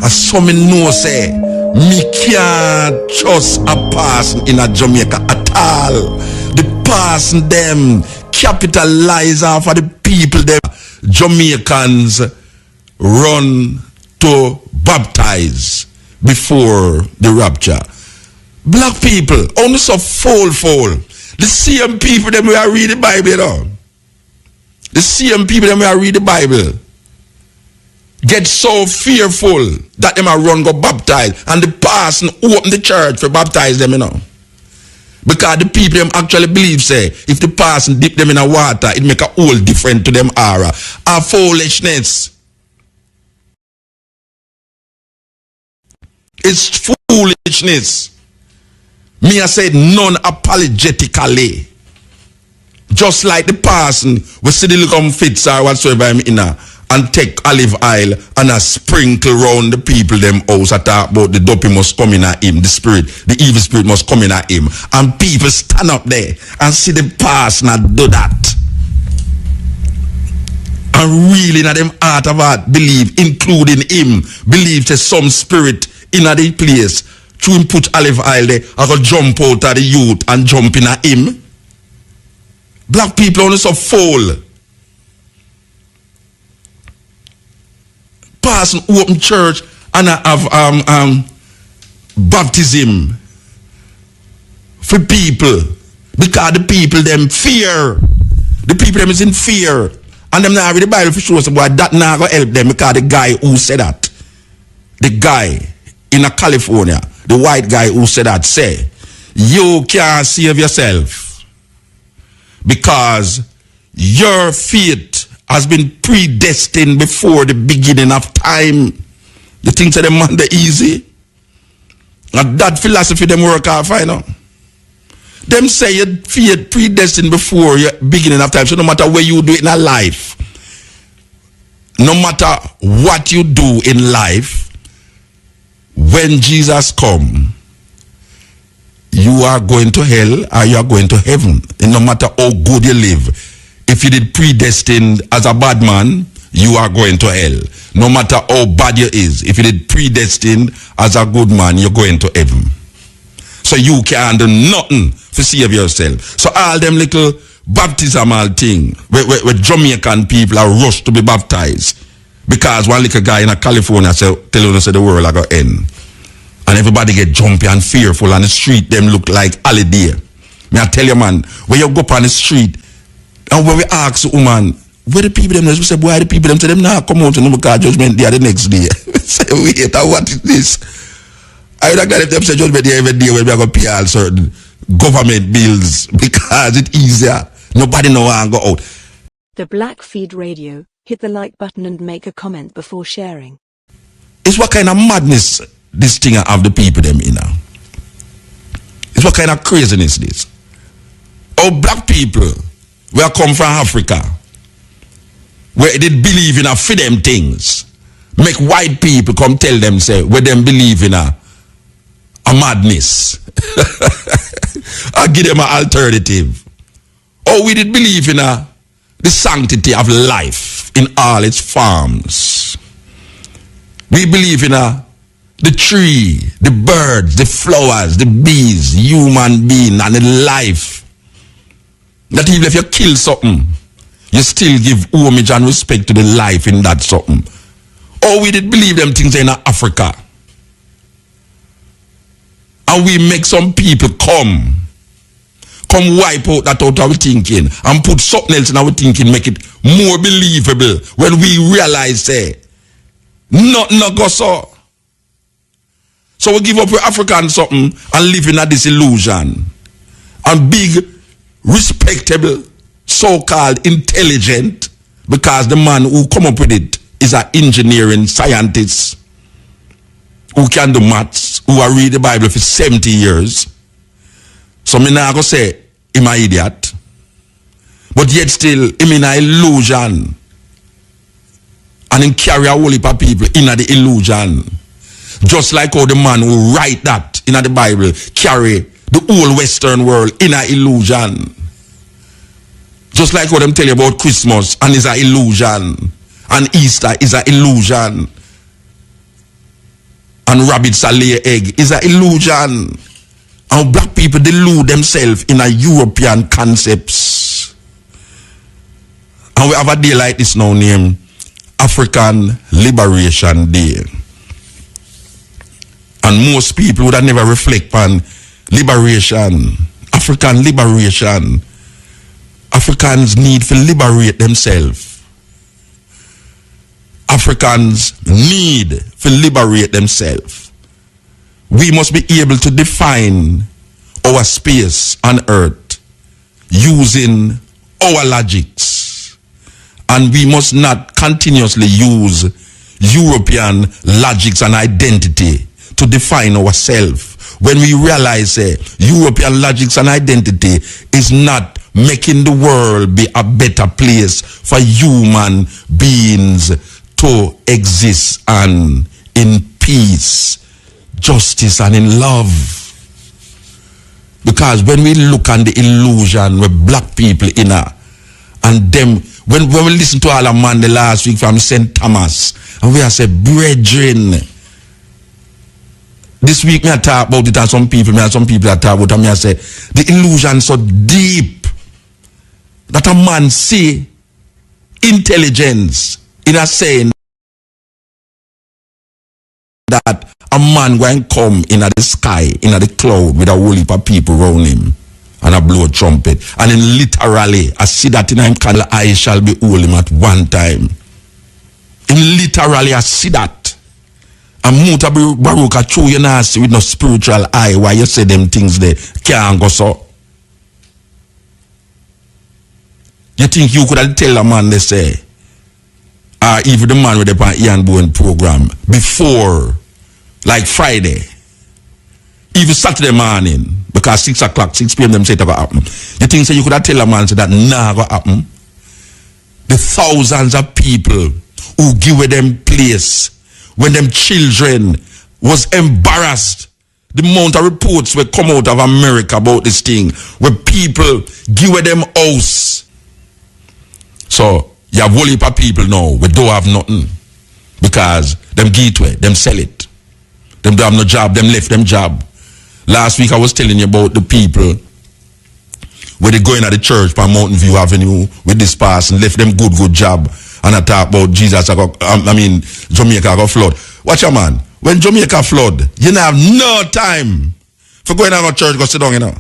As some know say, me can't trust a person in a Jamaica at all. The person them capitalize off of the people them Jamaicans run to baptize before the rapture. Black people, only so fall. The same people them we are read the Bible, you know. The same people them we are read the Bible get so fearful that them are run go baptize, and the person open the church for baptize them, you know. Because the people them actually believe say if the person dip them in a water, it make a whole different to them aura. A foolishness. It's foolishness. Me I said non-apologetically. Just like the person we see the little fits or whatsoever I'm in and take olive oil and a sprinkle round the people them house and talk about the dopey must come in at him, the spirit, the evil spirit must come in at him. And people stand up there and see the person and do that. And really in them heart of heart believe, including him, believe there's some spirit in the place. To him put olive oil there, I go jump out of the youth and jump in at him. Black people only so fool. Person open church and I have baptism for people because the people them fear. The people them is in fear. And them now read the Bible for sure so boy that now go help them because the guy who said that, the guy in California, the white guy who said that, say, you can't save yourself because your fate has been predestined before the beginning of time. You think that them man the easy? And that philosophy them work out fine now. Them say your fate predestined before your beginning of time. So no matter where you do it in a life, no matter what you do in life, when Jesus come, you are going to hell or you are going to heaven. And no matter how good you live, if you did predestined as a bad man, you are going to hell. No matter how bad you is, if you did predestined as a good man, you're going to heaven. So you can't do nothing to save yourself. So all them little baptismal thing where Jamaican people are rushed to be baptized because one little guy in California tell us the world are going to end. And everybody get jumpy and fearful and the street them look like holiday. Me I tell you man, when you go up on the street and when we ask the woman, where the people them, we say, why the people them say them now come out to no because judgment day the next day. Say, wait, what is this? I would have got them say judgment day every day when we are going to pay all certain government bills because it's easier. Nobody know how to go out. The Black Feed Radio, hit the like button and make a comment before sharing. It's what kind of madness this thing of the people them in now. It's what kind of craziness this. Our black people, where come from Africa, where they believe in a for them things, make white people come tell them say where them believe in a madness. I give them an alternative. Or we did believe in the sanctity of life in all its forms. We believe in the tree, the birds, the flowers, the bees, human being, and the life. That even if you kill something, you still give homage and respect to the life in that something. Or we did believe them things in Africa. And we make some people come wipe out that out of our thinking and put something else in our thinking, make it more believable when we realize say nothing not go so. So we give up with African something and live in a disillusion. And big, respectable, so-called intelligent, because the man who come up with it is an engineering scientist who can do maths, who are read the Bible for 70 years. So me not go say him an idiot. But yet still him in an illusion. And him carry a whole heap of people in the illusion. Just like how the man who write that in the Bible carry the whole Western world in an illusion. Just like how them tell you about Christmas and is an illusion. And Easter is an illusion. and rabbits are lay egg is an illusion. And black people delude themselves in a European concepts. And we have a day like this now named African Liberation Day. And most people would have never reflect on liberation, African liberation. Africans need to liberate themselves. Africans need to liberate themselves. We must be able to define our space on earth using our logics. And we must not continuously use European logics and identity to define ourselves. When we realize European logics and identity is not making the world be a better place for human beings to exist and in peace, justice and in love. Because when we look on the illusion with black people in her, and them, when we listen to all a man the last week from St. Thomas, and we have said, brethren, this week me I talk about it, and some people that talk about it, and me I say, the illusion so deep that a man see intelligence in a saying that a man going come in the sky, in the cloud with a whole heap of people around him and a blow trumpet. And then literally, I see that in him candle eye shall be hold him at one time. In literally, I see that. And Mutabaruka true you not see with no spiritual eye why you say them things there can't go so. You think you could have tell a man they say, or even the man with the Ian Bowen program before, like Friday, even Saturday morning, because 6 o'clock, 6 p.m. them say it will happen. You think so you could have tell a man say that nah go happen? The thousands of people who give them place when them children was embarrassed. The amount of reports will come out of America about this thing, where people give them house. So you have whole heap of people now we don't have nothing because them gateway, them sell it. Them don't have no job, them left them job. Last week I was telling you about the people where they going at the church by Mountain View Avenue with this pass and left them good job. And I talk about Jesus, Jamaica got flood. Watch your man, when Jamaica flood, you don't have no time for going out of church, go sit down, you know.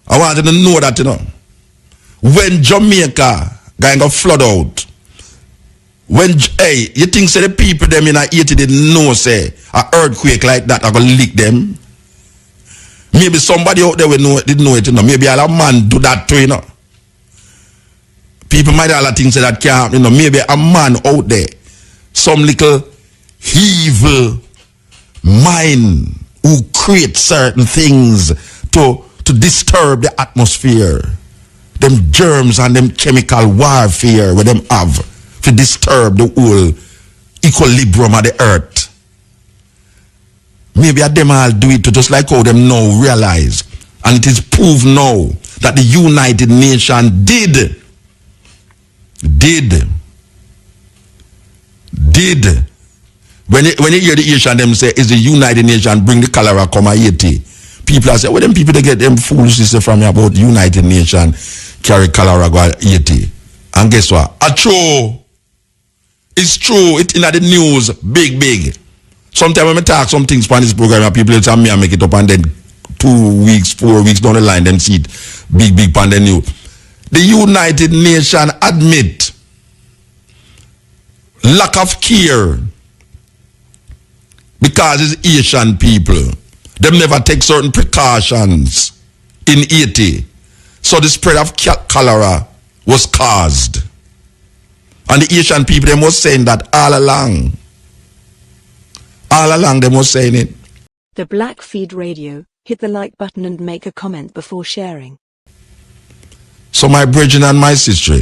I want you to know that, you know. When Jamaica got flood out, when you think say the people them in Haiti didn't know say an earthquake like that are gonna lick them? Maybe somebody out there didn't know it, you know. Maybe a man do that too, you know. People might all think say that can't, you know. Maybe a man out there, some little evil mind who create certain things to disturb the atmosphere. Them germs and them chemical warfare where them have to disturb the whole equilibrium of the earth. Maybe them all do it to just like how them now realize. And it is proved now that the United Nations did. When you hear the Asian them say, is the United Nations bring the cholera come Haiti? People are saying, well, them people they get them foolishness from me about United Nations carry cholera go Haiti. And guess what? It's true. It's in the news, big. Sometimes when I talk some things on this program, and people tell me I make it up and then 2 weeks, 4 weeks down the line, them see it big on the news. The United Nations admit lack of care because it's Asian people. Them never take certain precautions in Haiti. So the spread of cholera was caused. And the Asian people, them was saying that all along. All along, them was saying it. The Black Feed Radio, hit the like button and make a comment before sharing. So my brethren and my sister,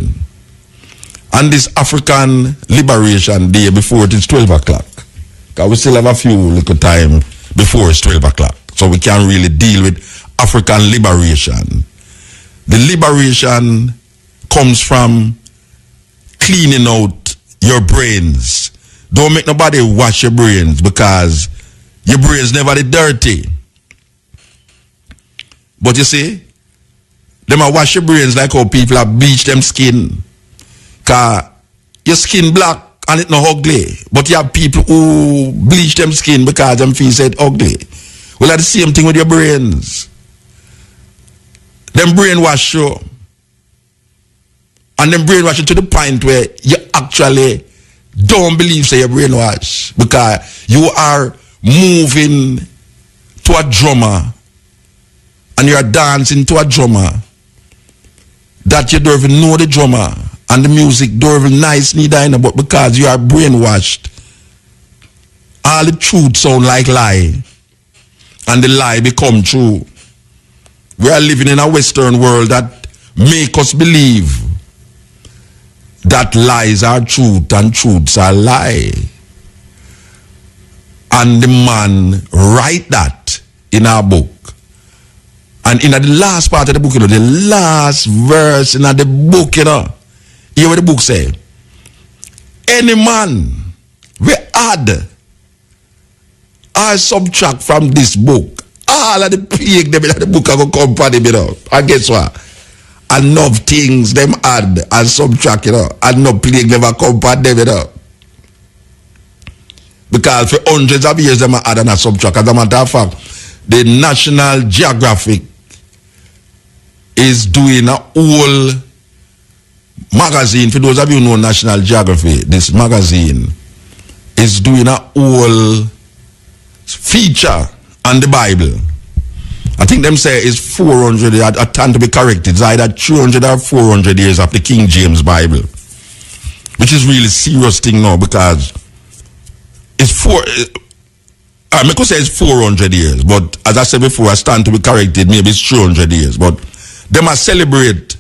on this African Liberation Day before it is 12 o'clock, because we still have a few little time before it's 12 o'clock, so we can really deal with African liberation. The liberation comes from cleaning out your brains, Don't make nobody wash your brains because your brains never the dirty. But you see, them a wash your brains like how people a bleach them skin. Cause your skin black and it no ugly. But you have people who bleach them skin because them feel said ugly. Well, that's the same thing with your brains. Them brainwash you. And them brainwash you to the point where you actually don't believe say you're brainwashed. Because you are moving to a drummer and you are dancing to a drummer that you don't even know the drummer and the music don't even nice neither, but because you are brainwashed, all the truth sound like lie and the lie become true. We are living in a Western world that make us believe that lies are truth and truths are lie. And the man write that in our book. And in the last part of the book, you know, the last verse in the book, you know, hear what the book say. Any man we add or subtract from this book, all of the plague them in the book are going to come for them, you know. And guess what? Enough things them add and subtract, you know. And no plague never come for them, you know. Because for hundreds of years them add and subtract. As a matter of fact, the National Geographic is doing a whole magazine. For those of you who know National Geography, this magazine is doing a whole feature on the Bible. I think them say it's 400, I tend to be corrected. It's either 300 or 400 years of the King James Bible. Which is really serious thing now because it's I could say it's 400 years, but as I said before, I stand to be corrected, maybe it's 300 years. But they must celebrate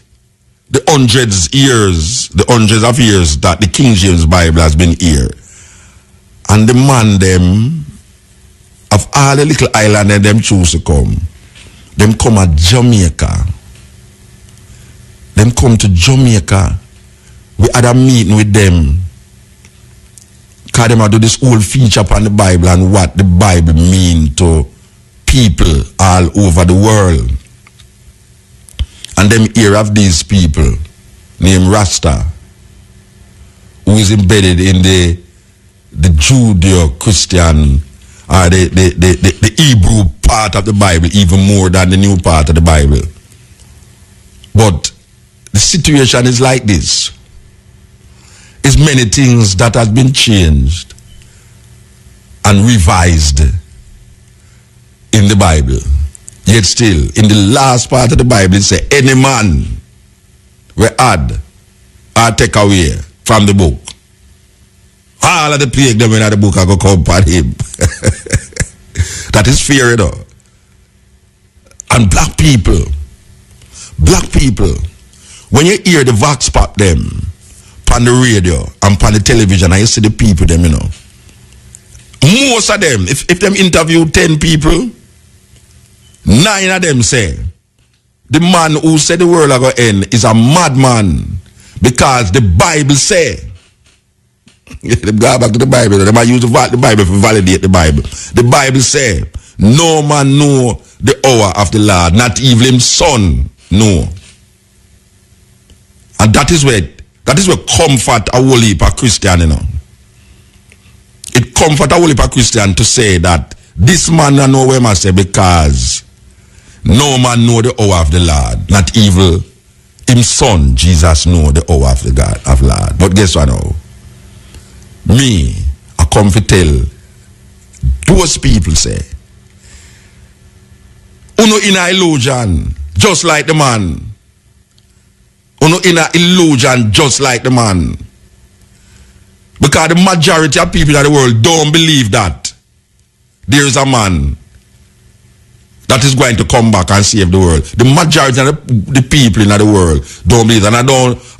the hundreds of years that the King James Bible has been here. And the man them, of all the little island that them choose to come at Jamaica. Them come to Jamaica. We had a meeting with them. Because them do this whole feature upon the Bible and what the Bible mean to people all over the world. And them hear of these people named Rasta, who is embedded in the Judeo-Christian or the Hebrew part of the Bible even more than the new part of the Bible. But the situation is like this. It's many things that has been changed and revised in the Bible. Yet still, in the last part of the Bible, it says, any man will add or take away from the book. All of the plague them in the book are going to come upon him. That is fear, you know. And black people, when you hear the vox pop them, on the radio and on the television, and you see the people them, you know. Most of them, if them interview 10 people, 9 of them say, the man who said the world are going to end is a madman because the Bible say. They go back to the Bible. They might use the Bible to validate the Bible. The Bible say, no man know the hour of the Lord, not even his son know. And that is where comfort a whole heap of Christian, you know. It comfort a whole heap of Christian to say that this man I know where I say because no man know the hour of the Lord, not even him son Jesus know the hour of the God of Lord. But guess what now? Me, I come to tell those people say, uno in a illusion, just like the man. Uno in a illusion, just like the man. Because the majority of people in the world don't believe that there is a man that is going to come back and save the world. The majority of the people in the world don't believe that. And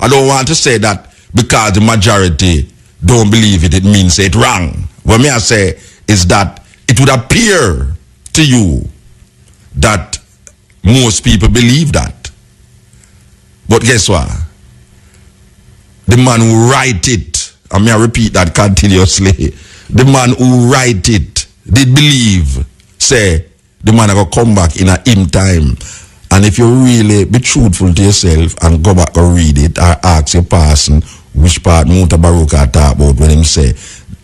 I don't want to say that because the majority don't believe it, it means it wrong. What me I say is that it would appear to you that most people believe that. But guess what? The man who write it I mean, I repeat that continuously. The man who write it did believe, say, the man will come back in a him time. And if you really be truthful to yourself and go back and read it, or ask your person which part Mutabaruka talk about when him say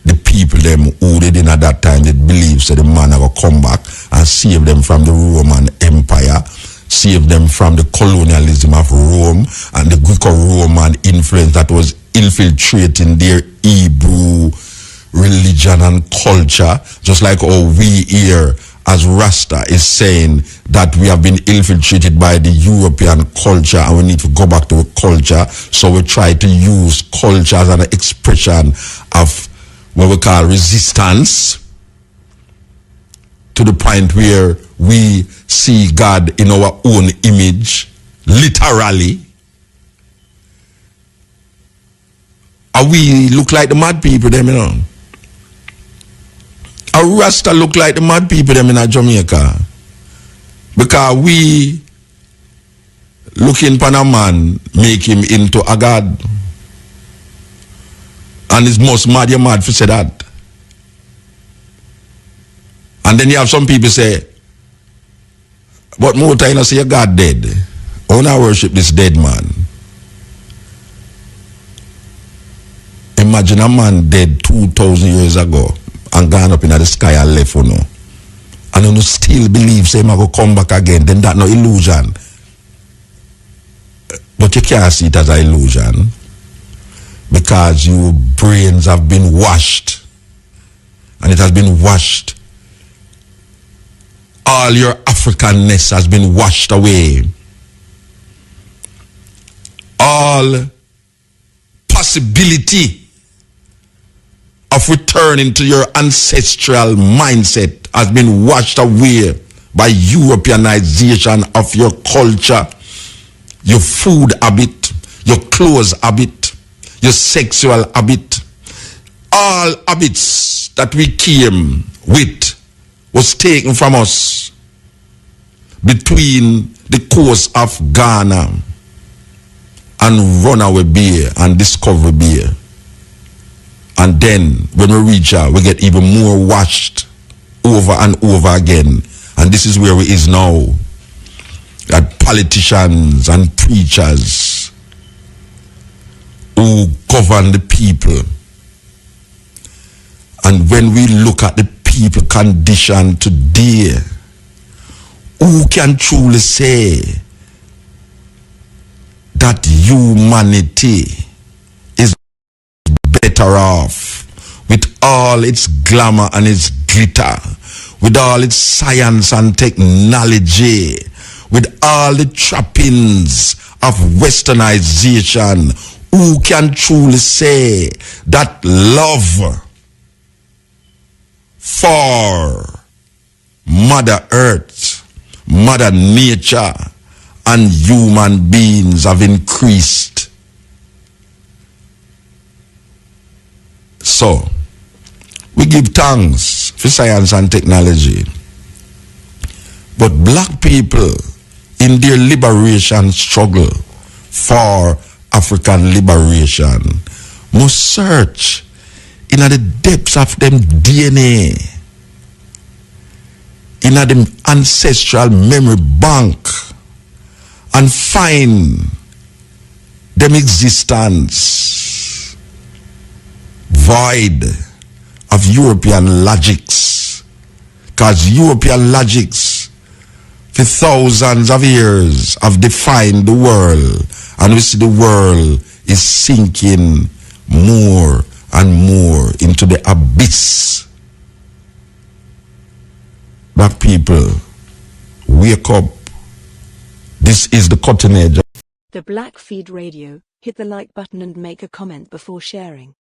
the people them who they did at that time they believe so the man will come back and save them from the Roman Empire, save them from the colonialism of Rome and the Greco-Roman influence that was infiltrating their Hebrew religion and culture, just like how we here as Rasta is saying that we have been infiltrated by the European culture and we need to go back to a culture. So we try to use culture as an expression of what we call resistance, to the point where we see God in our own image, literally. And we look like the mad people, them, you know. A Rasta look like the mad people them in Jamaica. Because we looking upon a man, make him into a god. And it's most mad, you're mad for say that. And then you have some people say, but more time I say your God dead. I want to worship this dead man. Imagine a man dead 2,000 years ago and gone up in the sky and left for no. And you still believe say him go come back again, then that no illusion. But you can't see it as an illusion because your brains have been washed. And it has been washed. All your Africanness has been washed away. All possibility of returning to your ancestral mindset has been washed away by Europeanization of your culture, your food habit, your clothes habit, your sexual habit. All habits that we came with was taken from us between the coast of Ghana and Runaway Bay and Discovery Bay. And then when we reach out, we get even more washed over and over again. And this is where we is now. That politicians and preachers who govern the people. And when we look at the people condition today, who can truly say that humanity is better off with all its glamour and its glitter, with all its science and technology, with all the trappings of westernization? Who can truly say that love for Mother Earth, Mother Nature, and human beings have increased? So, we give thanks for science and technology. But black people in their liberation struggle for African liberation must search in the depths of them DNA, in them ancestral memory bank, and find them existence void of European logics. Because European logics for thousands of years have defined the world, and we see the world is sinking more and more into the abyss. Black people, wake up. This is the cutting edge. The Black Feed Radio. Hit the like button and make a comment before sharing.